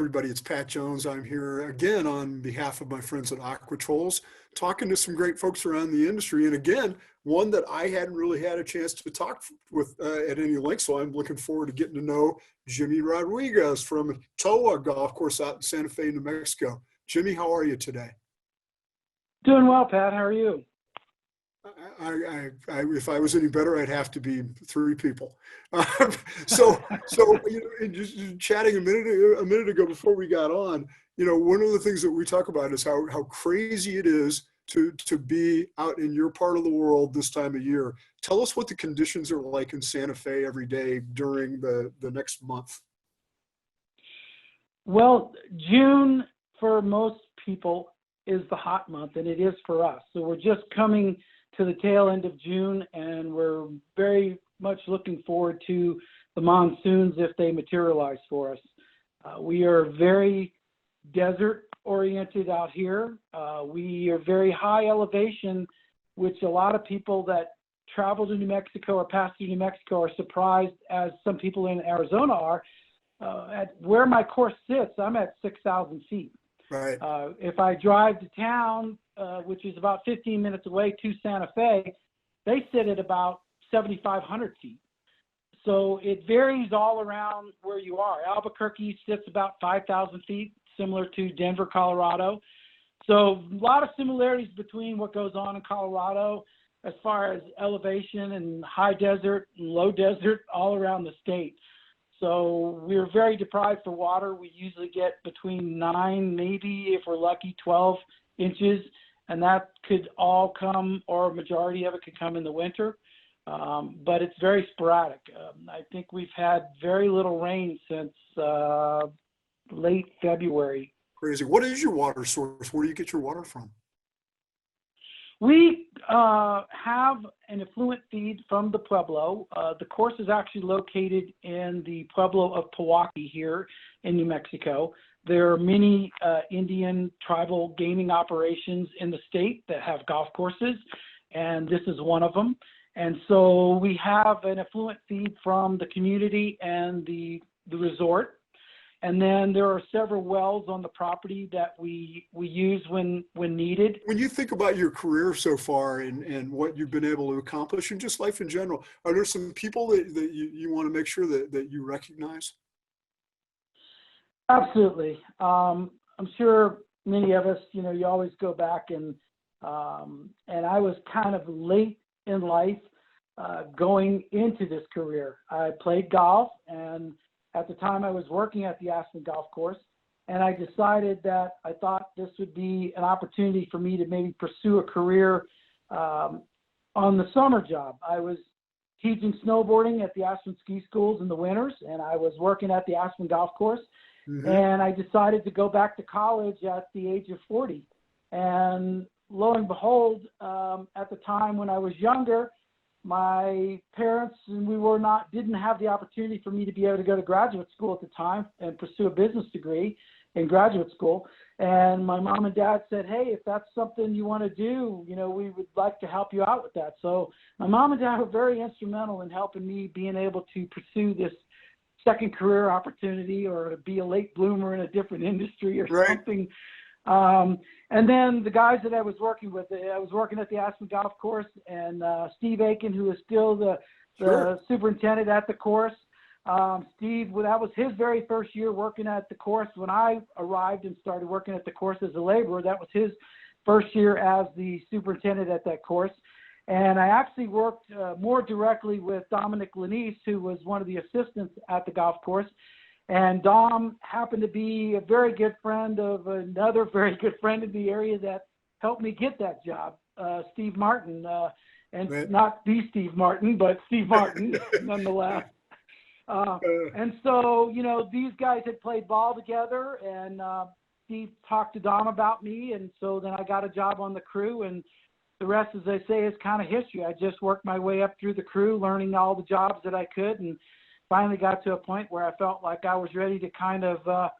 everybody, it's Pat Jones. I'm here again on behalf of my friends at Aquatrols, talking to some great folks around the industry. And again, one that I hadn't really had a chance to talk with at any length, so I'm looking forward to getting to know Jimmy Rodriguez from Towa Golf Course out in Santa Fe, New Mexico. Jimmy, how are you today? Doing well, Pat. How are you? If I was any better, I'd have to be three people. So just chatting a minute ago before we got on, one of the things that we talk about is how crazy it is to be out in your part of the world this time of year. Tell us what the conditions are like in Santa Fe every day during the next month. Well, June for most people is the hot month, and it is for us. So we're just coming to the tail end of June, and we're very much looking forward to the monsoons if they materialize for us. We are very desert oriented out here. We are very high elevation, which a lot of people that travel to New Mexico or pass through New Mexico are surprised, as some people in Arizona are. At where my course sits, I'm at 6,000 feet. Right. If I drive to town, which is about 15 minutes away to Santa Fe, they sit at about 7,500 feet. So it varies all around where you are. Albuquerque sits about 5,000 feet, similar to Denver, Colorado. So a lot of similarities between what goes on in Colorado as far as elevation and high desert and low desert all around the state. So we're very deprived for water. We usually get between 9, maybe if we're lucky, 12 inches, and that could all come, or a majority of it could come in the winter. But it's very sporadic. I think we've had very little rain since late February. Crazy. What is your water source? Where do you get your water from? We have an effluent feed from the Pueblo. The course is actually located in the Pueblo of Pewaukee here in New Mexico. There are many Indian tribal gaming operations in the state that have golf courses, and this is one of them. And so we have an effluent feed from the community and the resort. And then there are several wells on the property that we use when needed. When you think about your career so far and what you've been able to accomplish and just life in general, are there some people that you want to make sure that you recognize? Absolutely. I'm sure many of us, you always go back and I was kind of late in life going into this career. I played golf, and at the time I was working at the Aspen Golf Course, and I decided that I thought this would be an opportunity for me to maybe pursue a career on the summer job. I was teaching snowboarding at the Aspen ski schools in the winters, and I was working at the Aspen Golf Course. Mm-hmm. And I decided to go back to college at the age of 40. And lo and behold, at the time when I was younger, my parents and didn't have the opportunity for me to be able to go to graduate school at the time and pursue a business degree in graduate school. And my mom and dad said, hey, if that's something you want to do, we would like to help you out with that. So my mom and dad were very instrumental in helping me being able to pursue this second career opportunity, or to be a late bloomer in a different industry or right. something. And then the guys that I was working with, I was working at the Aspen Golf Course, and Steve Aiken, who is still the Sure. superintendent at the course. Steve, that was his very first year working at the course. When I arrived and started working at the course as a laborer, that was his first year as the superintendent at that course. And I actually worked more directly with Dominic Lanise, who was one of the assistants at the golf course. And Dom happened to be a very good friend of another very good friend in the area that helped me get that job, Steve Martin. And right. Not the Steve Martin, but Steve Martin, nonetheless. And so, these guys had played ball together, and Steve talked to Dom about me. And so then I got a job on the crew, and the rest, as they say, is kind of history. I just worked my way up through the crew, learning all the jobs that I could, and finally got to a point where I felt like I was ready to kind of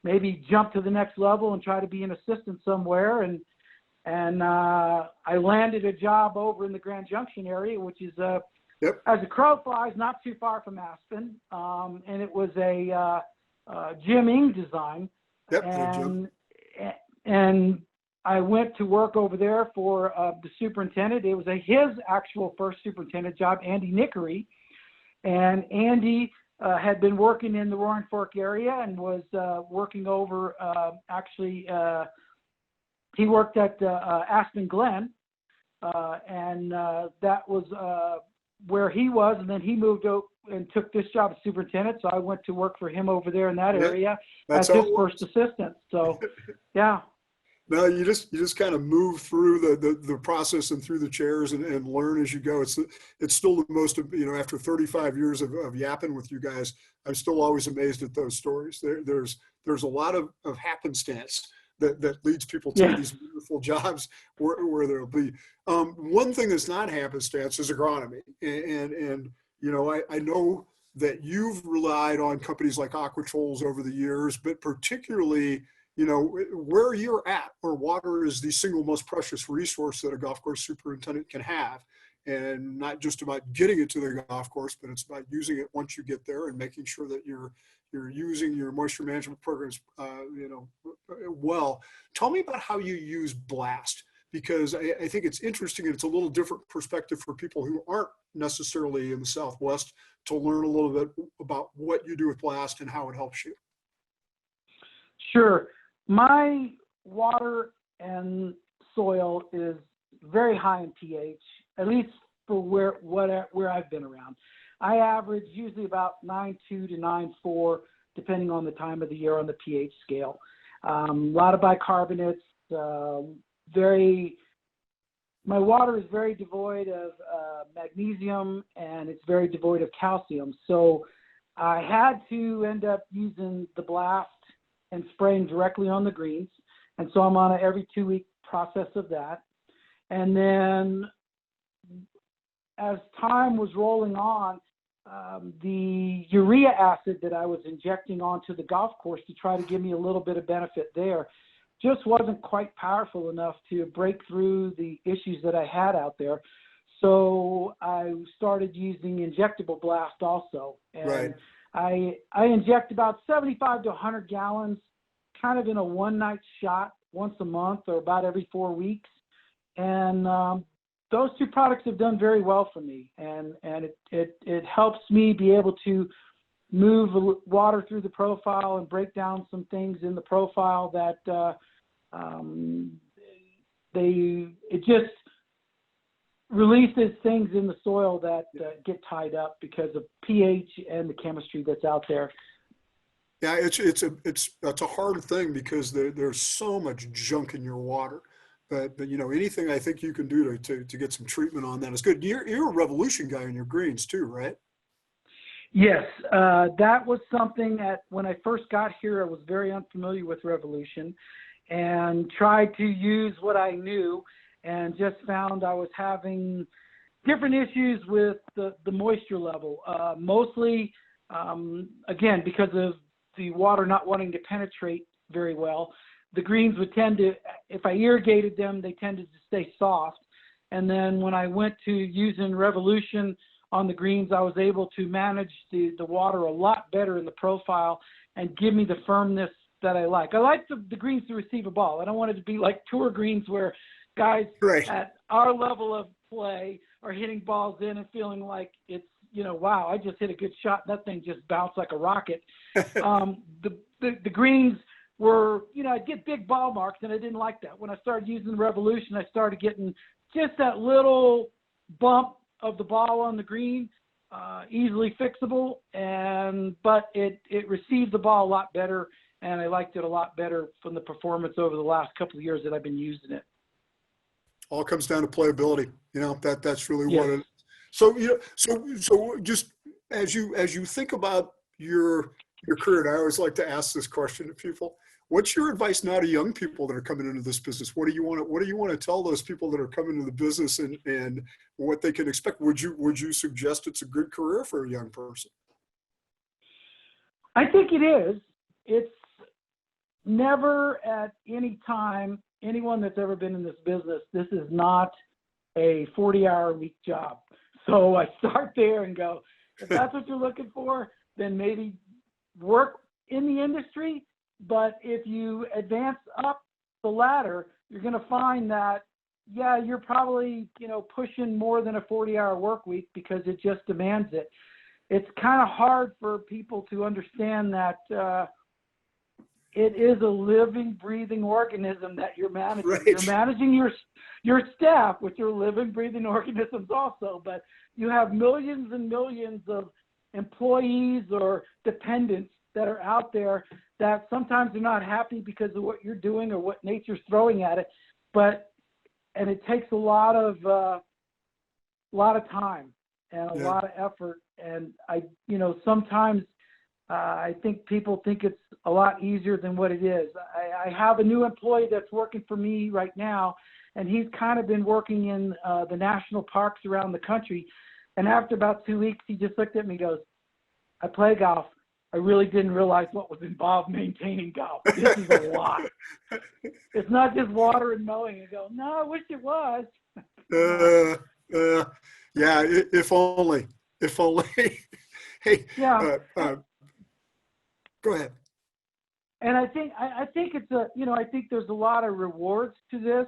maybe jump to the next level and try to be an assistant somewhere. And I landed a job over in the Grand Junction area, which is yep. As a crow flies, not too far from Aspen. And it was a Jim Ing design. Yep. Jim. And I went to work over there for the superintendent. It was his actual first superintendent job, Andy Nickery. And Andy had been working in the Roaring Fork area and was working over, he worked at Aspen Glen, and that was where he was. And then he moved out and took this job as superintendent. So I went to work for him over there in that area as his first assistant. So, yeah. No, you just kind of move through the process and through the chairs and learn as you go. It's still the most, after 35 years of yapping with you guys, I'm still always amazed at those stories. There's a lot of happenstance that leads people to these wonderful jobs where there'll be one thing that's not happenstance is agronomy. And I know that you've relied on companies like Aquatrols over the years, but particularly where you're at, where water is the single most precious resource that a golf course superintendent can have. And not just about getting it to the golf course, but it's about using it once you get there and making sure that you're using your moisture management programs, well. Tell me about how you use Blast, because I think it's interesting and it's a little different perspective for people who aren't necessarily in the Southwest to learn a little bit about what you do with Blast and how it helps you. Sure. My water and soil is very high in pH, at least for where I've been around. I average usually about 9.2 to 9.4, depending on the time of the year on the pH scale. A lot of bicarbonates. My water is very devoid of magnesium, and it's very devoid of calcium. So I had to end up using the Blast and spraying directly on the greens. And so I'm on an every 2-week process of that. And then as time was rolling on, the urea acid that I was injecting onto the golf course to try to give me a little bit of benefit there just wasn't quite powerful enough to break through the issues that I had out there. So I started using injectable Blast also. And I inject about 75 to 100 gallons kind of in a one-night shot once a month or about every 4 weeks. And those two products have done very well for me. And it helps me be able to move water through the profile and break down some things in the profile that it just releases things in the soil that get tied up because of pH and the chemistry that's out there. Yeah, it's a hard thing because there's so much junk in your water. But anything I think you can do to get some treatment on that is good. You're a Revolution guy in your greens too, right? Yes, that was something that when I first got here, I was very unfamiliar with Revolution and tried to use what I knew and just found I was having different issues with the moisture level, mostly, again, because of the water not wanting to penetrate very well. The greens would tend to, if I irrigated them, they tended to stay soft. And then when I went to using Revolution on the greens, I was able to manage the water a lot better in the profile and give me the firmness that I like. I like the greens to receive a ball. I don't want it to be like tour greens where guys at our level of play are hitting balls in and feeling like it's, wow, I just hit a good shot. That thing just bounced like a rocket. The greens were, I'd get big ball marks, and I didn't like that. When I started using the Revolution, I started getting just that little bump of the ball on the green, easily fixable, but it received the ball a lot better, and I liked it a lot better from the performance over the last couple of years that I've been using it. All comes down to playability. That's really what it is. So so just as you think about your career, and I always like to ask this question to people: what's your advice now to young people that are coming into this business? What do you want to tell those people that are coming into the business and what they can expect? Would you suggest it's a good career for a young person? I think it is. It's never at any time, anyone that's ever been in this business, this is not a 40-hour-a-week job. So I start there and go, if that's what you're looking for, then maybe work in the industry, but if you advance up the ladder, you're going to find that, yeah, you're probably, pushing more than a 40-hour work week because it just demands it. It's kind of hard for people to understand that it is a living, breathing organism that you're managing. Right. You're managing your staff, which are living, breathing organisms also, but you have millions and millions of employees or dependents that are out there that sometimes are not happy because of what you're doing or what nature's throwing at it. And it takes a lot of time and a lot of effort. And sometimes I think people think it's a lot easier than what it is. I have a new employee that's working for me right now, and he's kind of been working in the national parks around the country. And after about 2 weeks, he just looked at me and goes, I play golf. I really didn't realize what was involved maintaining golf. This is a lot. It's not just water and mowing. I go, no, I wish it was. Yeah, if only. Hey, yeah. Go ahead. And I think it's I think there's a lot of rewards to this.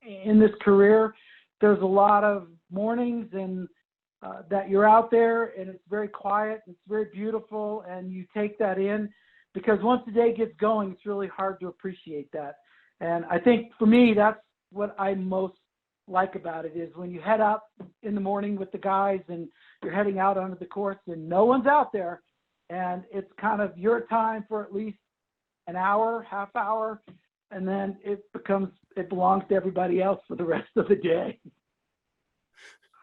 In this career, there's a lot of mornings and that you're out there and it's very quiet, it's very beautiful, and you take that in, because once the day gets going, it's really hard to appreciate that. And I think for me, that's what I most like about it, is when you head up in the morning with the guys and you're heading out onto the course and no one's out there, and it's kind of your time for at least an hour, half hour, and then it belongs to everybody else for the rest of the day.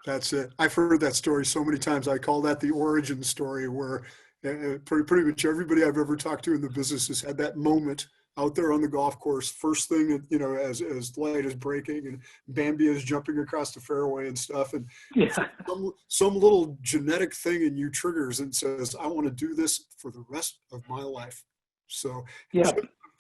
That's it. I've heard that story so many times. I call that the origin story, where pretty much everybody I've ever talked to in the business has had that moment out there on the golf course, first thing, as light is breaking and Bambi is jumping across the fairway and stuff. And some little genetic thing in you triggers and says, I want to do this for the rest of my life. So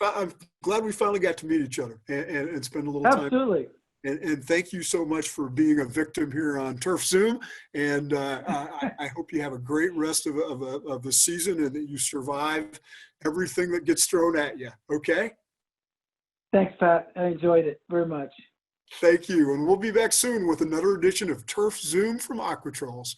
I'm glad we finally got to meet each other and spend a little time. Absolutely. And thank you so much for being a victim here on Turf Zoom. And I hope you have a great rest of the season and that you survive everything that gets thrown at you. Okay? Thanks, Pat. I enjoyed it very much. Thank you. And we'll be back soon with another edition of Turf Zoom from Aquatrols.